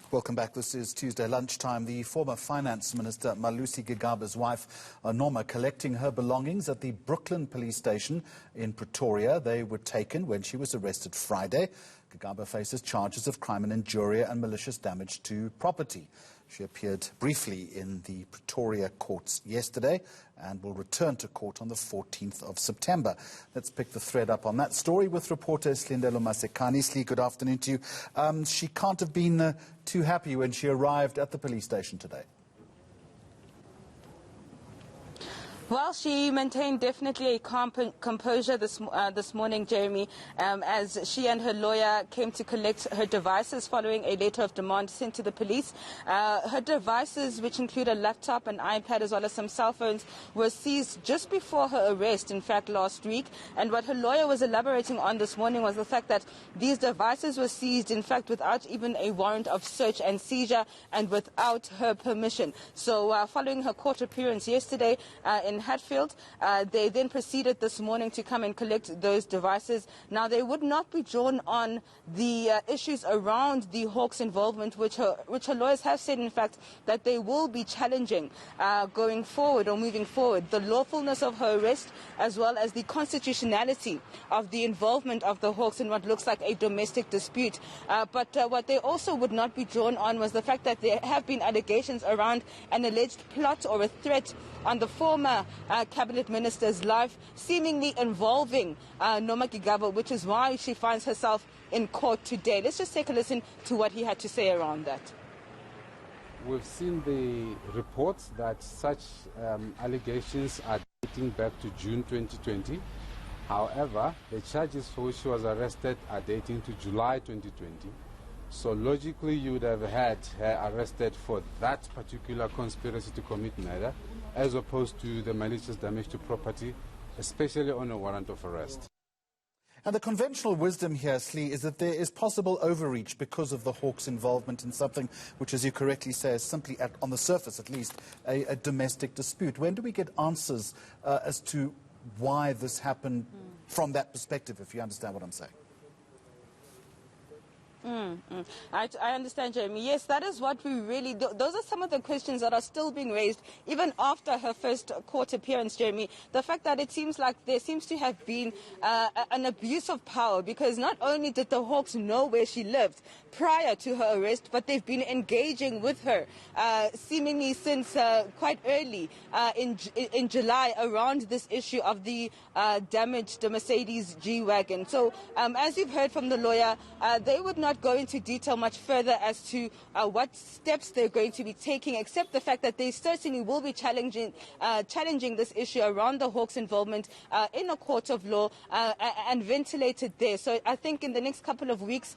Welcome back. This is Tuesday lunchtime. The former Finance Minister Norma Gigaba's wife, Norma, collecting her belongings at the Brooklyn police station in Pretoria. They were taken when she was arrested Friday. Gigaba faces charges of crime and injuria and malicious damage to property. She appeared briefly in the Pretoria courts yesterday and will return to court on the 14th of September. Let's pick the thread up on that story with reporter Silindelo Masikane. Slee, good afternoon to you. She can't have been too happy when she arrived at the police station today. Well, she maintained definitely a calm composure this morning, Jeremy, as she and her lawyer came to collect her devices following a letter of demand sent to the police. Her devices, which include a laptop, an iPad, as well as some cell phones, were seized just before her arrest, in fact, last week. And what her lawyer was elaborating on this morning was the fact that these devices were seized, in fact, without even a warrant of search and seizure and without her permission. So following her court appearance yesterday in Hatfield, they then proceeded this morning to come and collect those devices. Now, they would not be drawn on the issues around the Hawks' involvement, which her lawyers have said, in fact, that they will be challenging going forward or moving forward. The lawfulness of her arrest, as well as the constitutionality of the involvement of the Hawks in what looks like a domestic dispute. But what they also would not be drawn on was the fact that there have been allegations around an alleged plot or a threat on the former cabinet minister's life, seemingly involving Norma Gigaba, which is why she finds herself in court today. Let's just take a listen to what he had to say around that. We've seen the reports that such allegations are dating back to June 2020. However, the charges for which she was arrested are dating to July 2020. So logically, you would have had her arrested for that particular conspiracy to commit murder, as opposed to the malicious damage to property, especially on a warrant of arrest. And the conventional wisdom here, Slee, is that there is possible overreach because of the Hawks' involvement in something which, as you correctly say, is simply, on the surface at least, a domestic dispute. When do we get answers as to why this happened from that perspective, if you understand what I'm saying? I understand, Jeremy. Yes, that is what we really do. Those are some of the questions that are still being raised, even after her first court appearance, Jeremy. The fact that it seems like there seems to have been an abuse of power, because not only did the Hawks know where she lived prior to her arrest, but they've been engaging with her seemingly since quite early in July around this issue of the damaged Mercedes G-Wagon. So as you've heard from the lawyer, they would not go into detail much further as to what steps they're going to be taking, except the fact that they certainly will be challenging this issue around the Hawks' involvement in a court of law and ventilated there. So I think in the next couple of weeks,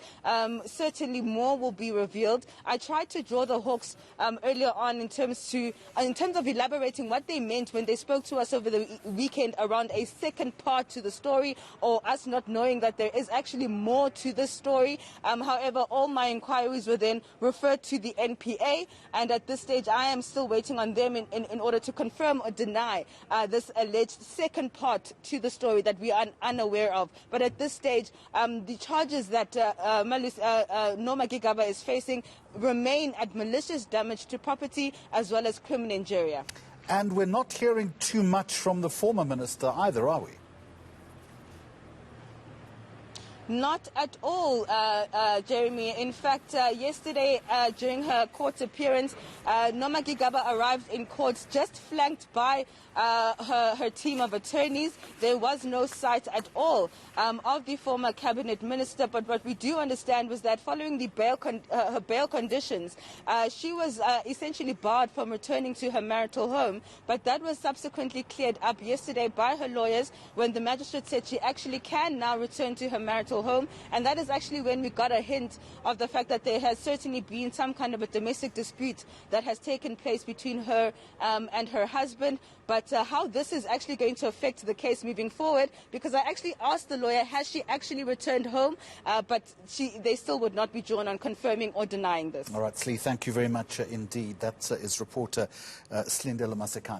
certainly more will be revealed. I tried to draw the Hawks earlier on in terms of elaborating what they meant when they spoke to us over the weekend around a second part to the story, or us not knowing that there is actually more to this story. However, all my inquiries were then referred to the NPA, and at this stage I am still waiting on them in order to confirm or deny this alleged second part to the story that we are unaware of. But at this stage, the charges that Norma Gigaba is facing remain at malicious damage to property as well as crimen injuria. And we're not hearing too much from the former minister either, are we? Not at all, Jeremy. In fact, yesterday during her court appearance, Norma Gigaba arrived in court just flanked by her team of attorneys. There was no sight at all of the former cabinet minister. But what we do understand was that following the her bail conditions, she was essentially barred from returning to her marital home. But that was subsequently cleared up yesterday by her lawyers when the magistrate said she actually can now return to her marital home. And that is actually when we got a hint of the fact that there has certainly been some kind of a domestic dispute that has taken place between her and her husband. But how this is actually going to affect the case moving forward, because I actually asked the lawyer, has she actually returned home? But they still would not be drawn on confirming or denying this. All right, Slee, thank you very much indeed. That is reporter Silindelo Masikane.